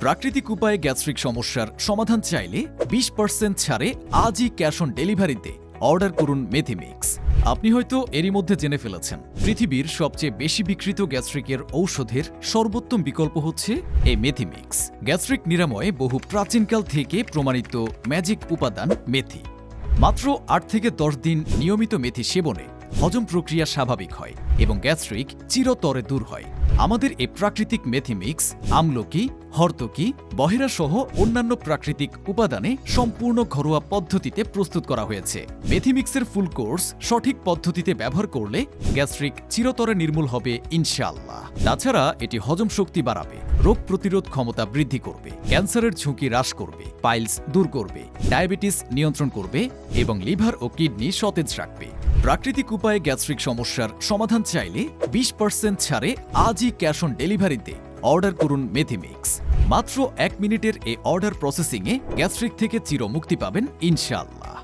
প্রাকৃতিক উপায়ে গ্যাস্ট্রিক সমস্যার সমাধান চাইলে 20% ছাড়ে আজই ক্যাশ অন ডেলিভারিতে অর্ডার করুন মেথিমিক্স। আপনি হয়তো এরই মধ্যে জেনে ফেলেছেন, পৃথিবীর সবচেয়ে বেশি বিক্রিত গ্যাস্ট্রিকের ঔষধের সর্বোত্তম বিকল্প হচ্ছে এই মেথিমিক্স। গ্যাস্ট্রিক নিরাময়ে বহু প্রাচীনকাল থেকে প্রমাণিত ম্যাজিক উপাদান মেথি। মাত্র 8 থেকে 10 দিন নিয়মিত মেথি সেবনে হজম প্রক্রিয়া স্বাভাবিক হয় এবং গ্যাস্ট্রিক চিরতরে দূর হয়। আমাদের এই প্রাকৃতিক মেথিমিক্স আমলকি, হর্তকি, বহেরা সহ অন্যান্য প্রাকৃতিক উপাদানে সম্পূর্ণ ঘরোয়া পদ্ধতিতে প্রস্তুত করা হয়েছে। মেথিমিক্সের ফুল কোর্স সঠিক পদ্ধতিতে ব্যবহার করলে গ্যাস্ট্রিক চিরতরে নির্মূল হবে ইনশাআল্লাহ। তাছাড়া এটি হজম শক্তি বাড়াবে, রোগ প্রতিরোধ ক্ষমতা বৃদ্ধি করবে, ক্যান্সারের ঝুঁকি হ্রাস করবে, পাইলস দূর করবে, ডায়াবেটিস নিয়ন্ত্রণ করবে এবং লিভার ও কিডনি সতেজ রাখবে। প্রাকৃতিক উপায়ে গ্যাস্ট্রিক সমস্যার সমাধান চাইলে 20% ছাড়ে আজই ক্যাশ অন ডেলিভারিতে অর্ডার করুন মেথিমিক্স। মাত্র 1 মিনিটের এই অর্ডার প্রসেসিংয়ে গ্যাস্ট্রিক থেকে চিরমুক্তি পাবেন ইনশাআল্লাহ।